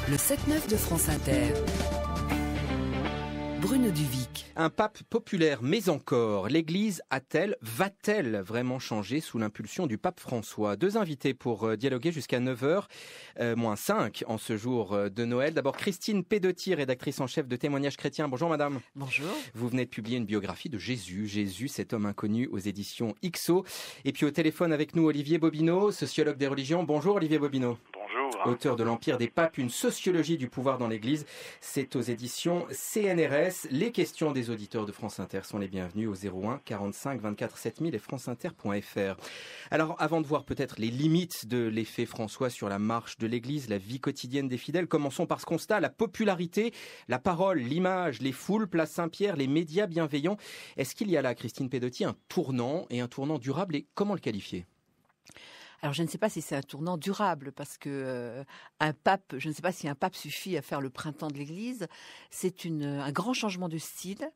Le 7-9 de France Inter. Bruno Duvic. Un pape populaire, mais encore, l'Église va-t-elle vraiment changer sous l'impulsion du pape François? Deux invités pour dialoguer jusqu'à 9h, moins 5 en ce jour de Noël. D'abord Christine Pedotti, rédactrice en chef de Témoignages chrétiens. Bonjour madame. Bonjour. Vous venez de publier une biographie de Jésus, cet homme inconnu, aux éditions XO. Et puis au téléphone avec nous Olivier Bobineau, sociologue des religions. Bonjour Olivier Bobineau. Auteur de l'Empire des papes, une sociologie du pouvoir dans l'Église. C'est aux éditions CNRS. Les questions des auditeurs de France Inter sont les bienvenues au 01 45 24 7000 et franceinter.fr. Alors, avant de voir peut-être les limites de l'effet François sur la marche de l'Église, la vie quotidienne des fidèles, commençons par ce constat, la popularité, la parole, l'image, les foules, place Saint-Pierre, les médias bienveillants. Est-ce qu'il y a là, Christine Pedotti, un tournant durable et comment le qualifier ? Alors, je ne sais pas si c'est un tournant durable, parce que un pape, je ne sais pas si un pape suffit à faire le printemps de l'Église. C'est un grand changement de style.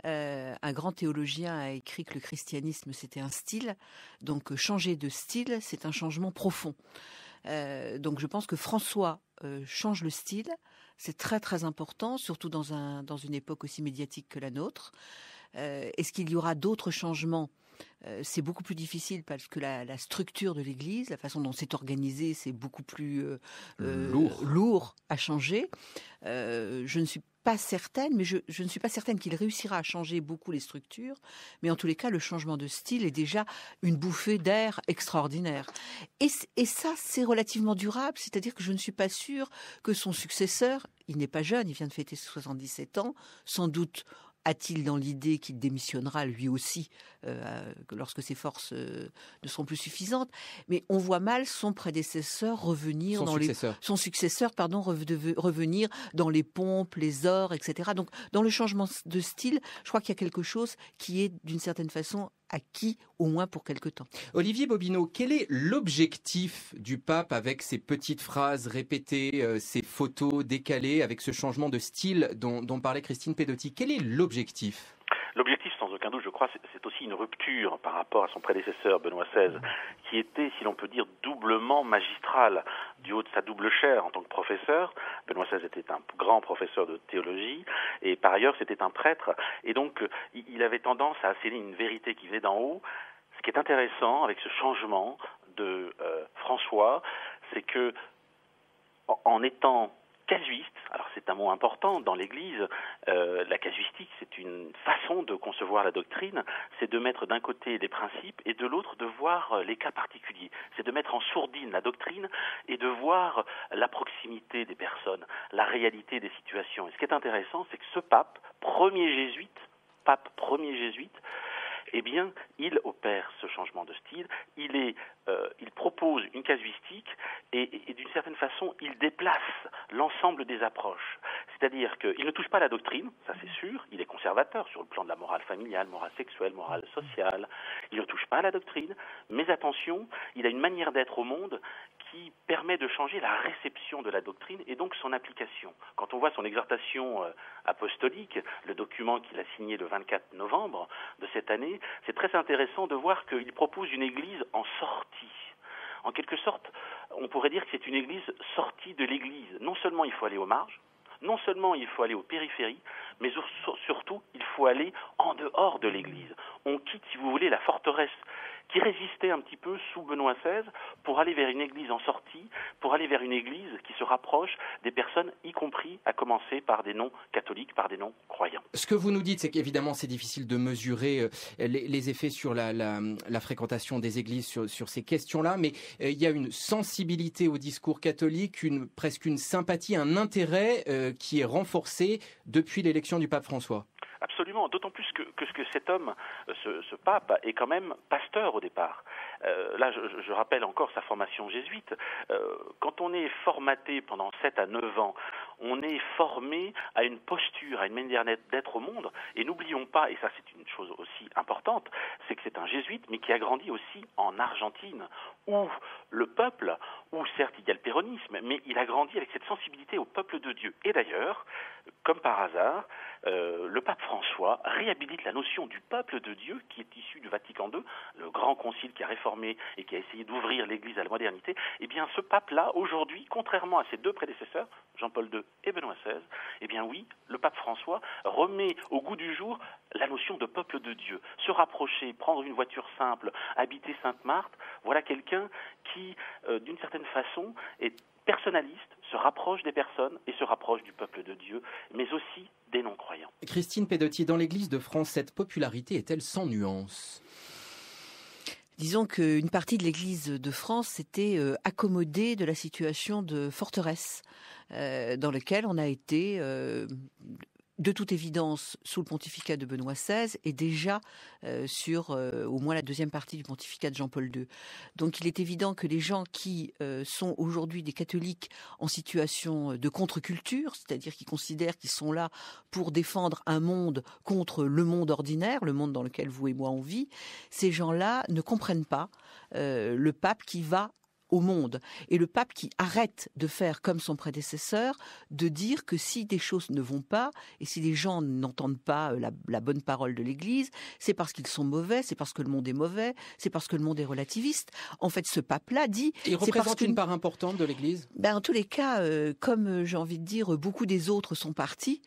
Un grand théologien a écrit que le christianisme, c'était un style. Donc, changer de style, c'est un changement profond. Donc, je pense que François change le style. C'est très, très important, surtout dans une époque aussi médiatique que la nôtre. Est-ce qu'il y aura d'autres changements ? C'est beaucoup plus difficile parce que la structure de l'Église, la façon dont c'est organisé, c'est beaucoup plus lourd à changer. Je ne suis pas certaine, mais je ne suis pas certaine qu'il réussira à changer beaucoup les structures. Mais en tous les cas, le changement de style est déjà une bouffée d'air extraordinaire. Et ça, c'est relativement durable, c'est-à-dire que je ne suis pas sûre que son successeur, il n'est pas jeune, il vient de fêter 77 ans, sans doute a-t-il dans l'idée qu'il démissionnera lui aussi lorsque ses forces ne seront plus suffisantes. Mais on voit mal son prédécesseur revenir son successeur, revenir dans les pompes, les ors, etc. Donc dans le changement de style, je crois qu'il y a quelque chose qui est d'une certaine façon acquis, au moins pour quelque temps. Olivier Bobineau, quel est l'objectif du pape avec ces petites phrases répétées, ces photos décalées, avec ce changement de style dont parlait Christine Pedotti? Quel est l'objectif ? L'objectif, sans aucun doute, je crois, c'est aussi une rupture par rapport à son prédécesseur, Benoît XVI, qui était, si l'on peut dire, doublement magistral, du haut de sa double chaire en tant que professeur. Benoît XVI était un grand professeur de théologie, et par ailleurs, c'était un prêtre, et donc, il avait tendance à asséner une vérité qui venait d'en haut. Ce qui est intéressant avec ce changement de François, c'est que, en étant casuiste, alors c'est un mot important dans l'Église, la casuistique c'est une façon de concevoir la doctrine, c'est de mettre d'un côté les principes et de l'autre de voir les cas particuliers, c'est de mettre en sourdine la doctrine et de voir la proximité des personnes, la réalité des situations. Et ce qui est intéressant, c'est que ce pape premier jésuite, eh bien, il opère ce changement de style, il propose une casuistique et d'une certaine façon, il déplace l'ensemble des approches. C'est-à-dire qu'il ne touche pas la doctrine, ça c'est sûr, il est conservateur sur le plan de la morale familiale, morale sexuelle, morale sociale, il ne touche pas à la doctrine, mais attention, il a une manière d'être au monde qui permet de changer la réception de la doctrine et donc son application. Quand on voit son exhortation apostolique, le document qu'il a signé le 24 novembre de cette année, c'est très intéressant de voir qu'il propose une église en sortie. En quelque sorte, on pourrait dire que c'est une église sortie de l'église. Non seulement il faut aller aux marges, non seulement il faut aller aux périphéries, mais surtout il faut aller en dehors de l'église. On quitte, si vous voulez, la forteresse qui résistait un petit peu sous Benoît XVI pour aller vers une église en sortie, pour aller vers une église qui se rapproche des personnes, y compris à commencer par des non-catholiques, par des non-croyants. Ce que vous nous dites, c'est qu'évidemment c'est difficile de mesurer les effets sur la fréquentation des églises sur ces questions-là, mais il y a une sensibilité au discours catholique, presque une sympathie, un intérêt qui est renforcé depuis l'élection du pape François. Absolument, d'autant plus que cet homme, ce pape, est quand même pasteur au départ. Là, je rappelle encore sa formation jésuite. Quand on est formaté pendant 7 à 9 ans on est formé à une posture, à une manière d'être au monde. Et n'oublions pas, et ça c'est une chose aussi importante, c'est que c'est un jésuite, mais qui a grandi aussi en Argentine, où le peuple, où certes il y a le péronisme, mais il a grandi avec cette sensibilité au peuple de Dieu. Et d'ailleurs, comme par hasard, le pape François réhabilite la notion du peuple de Dieu qui est issu du Vatican II, le grand concile qui a réformé et qui a essayé d'ouvrir l'Église à la modernité. Eh bien, ce pape-là, aujourd'hui, contrairement à ses deux prédécesseurs, Jean-Paul II et Benoît XVI, eh bien oui, le pape François remet au goût du jour la notion de peuple de Dieu. Se rapprocher, prendre une voiture simple, habiter Sainte-Marthe, voilà quelqu'un qui, d'une certaine façon, est personnaliste, se rapproche des personnes et se rapproche du peuple de Dieu, mais aussi des non-croyants. Christine Pedotti, dans l'Église de France, cette popularité est-elle sans nuance ? Disons qu'une partie de l'Église de France s'était accommodée de la situation de forteresse dans laquelle on a été, de toute évidence, sous le pontificat de Benoît XVI et déjà sur au moins la deuxième partie du pontificat de Jean-Paul II. Donc il est évident que les gens qui sont aujourd'hui des catholiques en situation de contre-culture, c'est-à-dire qui considèrent qu'ils sont là pour défendre un monde contre le monde ordinaire, le monde dans lequel vous et moi on vit, ces gens-là ne comprennent pas le pape qui va au monde. Et le pape qui arrête de faire comme son prédécesseur, de dire que si des choses ne vont pas, et si les gens n'entendent pas la bonne parole de l'Église, c'est parce qu'ils sont mauvais, c'est parce que le monde est mauvais, c'est parce que le monde est relativiste. En fait, ce pape-là dit... Il représente une part importante de l'Église ? En tous les cas, comme j'ai envie de dire, beaucoup des autres sont partis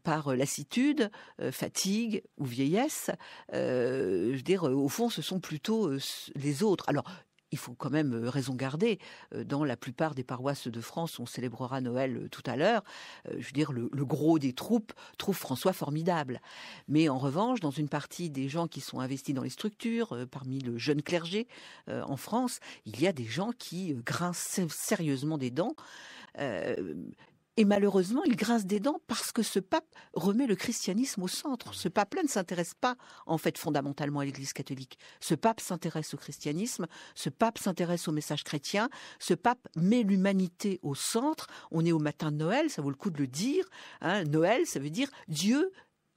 par lassitude, fatigue ou vieillesse. Je veux dire, au fond, ce sont plutôt les autres. Alors, il faut quand même raison garder. Dans la plupart des paroisses de France, on célébrera Noël tout à l'heure. Je veux dire, le gros des troupes trouve François formidable. Mais en revanche, dans une partie des gens qui sont investis dans les structures, parmi le jeune clergé en France, il y a des gens qui grincent sérieusement des dents. Et malheureusement, il grince des dents parce que ce pape remet le christianisme au centre. Ce pape-là ne s'intéresse pas, en fait, fondamentalement à l'Église catholique. Ce pape s'intéresse au christianisme, ce pape s'intéresse au message chrétien, ce pape met l'humanité au centre. On est au matin de Noël, ça vaut le coup de le dire. Noël, ça veut dire Dieu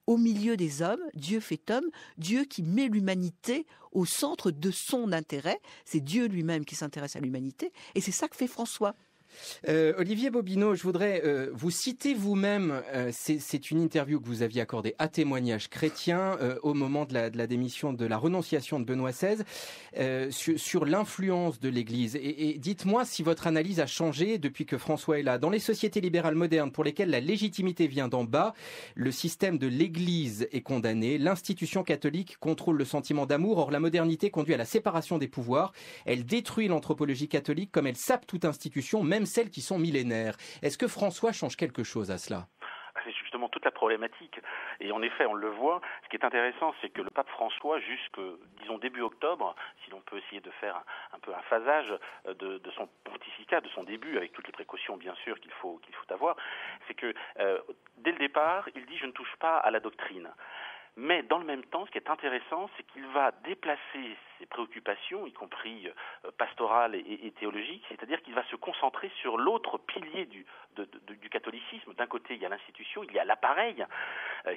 au milieu des hommes, Dieu fait homme, Dieu qui met l'humanité au centre de son intérêt. C'est Dieu lui-même qui s'intéresse à l'humanité, et c'est ça que fait François. Olivier Bobineau, je voudrais vous citer vous-même, c'est une interview que vous aviez accordée à Témoignages chrétiens au moment de la démission, de la renonciation de Benoît XVI, sur l'influence de l'Église. Et dites-moi si votre analyse a changé depuis que François est là. Dans les sociétés libérales modernes pour lesquelles la légitimité vient d'en bas, le système de l'Église est condamné, l'institution catholique contrôle le sentiment d'amour, or la modernité conduit à la séparation des pouvoirs, elle détruit l'anthropologie catholique comme elle sape toute institution, même celles qui sont millénaires. Est-ce que François change quelque chose à cela ? C'est justement toute la problématique. Et en effet, on le voit. Ce qui est intéressant, c'est que le pape François, jusque, disons, début octobre, si l'on peut essayer de faire un peu un phasage de son pontificat, de son début, avec toutes les précautions, bien sûr, qu'il faut avoir, c'est que, dès le départ, il dit « je ne touche pas à la doctrine ». Mais dans le même temps, ce qui est intéressant, c'est qu'il va déplacer ses préoccupations, y compris pastorales et théologiques, c'est-à-dire qu'il va se concentrer sur l'autre pilier du catholicisme. D'un côté, il y a l'institution, il y a l'appareil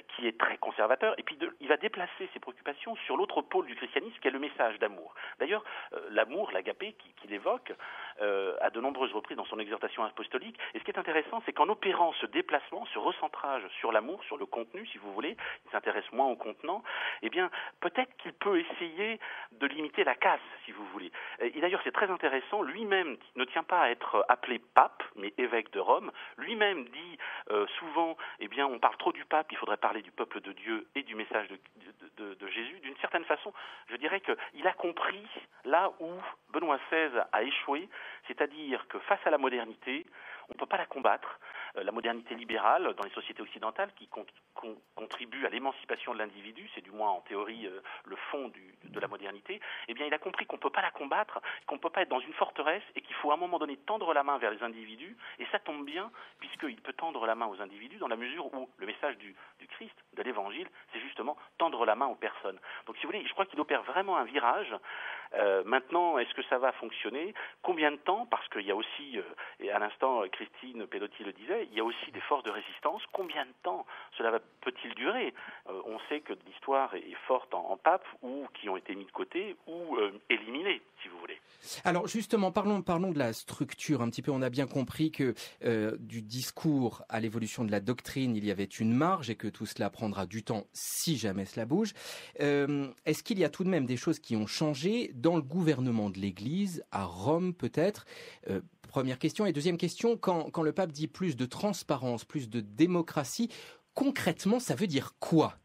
qui est très conservateur, et puis il va déplacer ses préoccupations sur l'autre pôle du christianisme, qui est le message d'amour. D'ailleurs, l'amour, l'agapé qu'il évoque à de nombreuses reprises dans son exhortation apostolique, et ce qui est intéressant, c'est qu'en opérant ce déplacement, ce recentrage sur l'amour, sur le contenu, si vous voulez, il s'intéresse moins au contenant, eh bien, peut-être qu'il peut essayer de limiter la casse, si vous voulez. Et d'ailleurs, c'est très intéressant, lui-même ne tient pas à être appelé pape, mais évêque de Rome. Lui-même dit souvent, eh bien, on parle trop du pape, il faudrait parler du peuple de Dieu et du message de Jésus. D'une certaine façon, je dirais qu'il a compris là où Benoît XVI a échoué, c'est-à-dire que face à la modernité, on ne peut pas la combattre. la modernité libérale dans les sociétés occidentales qui contribue à l'émancipation de l'individu, c'est du moins en théorie le fond de la modernité, eh bien il a compris qu'on ne peut pas la combattre, qu'on ne peut pas être dans une forteresse et qu'il faut à un moment donné tendre la main vers les individus, et ça tombe bien puisqu'il peut tendre la main aux individus dans la mesure où le message du Christ, de l'Évangile, c'est justement tendre la main aux personnes. Donc si vous voulez, je crois qu'il opère vraiment un virage. Maintenant, est-ce que ça va fonctionner? Combien de temps? Parce qu'il y a aussi, et à l'instant Christine Pelotti le disait, il y a aussi des forces de résistance. Combien de temps cela peut-il durer? On sait que l'histoire est forte en papes ou qui ont été mis de côté ou éliminés, si vous voulez. Alors justement, parlons de la structure un petit peu. On a bien compris que du discours à l'évolution de la doctrine, il y avait une marge et que tout cela prendra du temps si jamais cela bouge. Est-ce qu'il y a tout de même des choses qui ont changé dans le gouvernement de l'Église, à Rome peut-être? Première question. Et deuxième question, quand le pape dit plus de transparence, plus de démocratie, concrètement, ça veut dire quoi?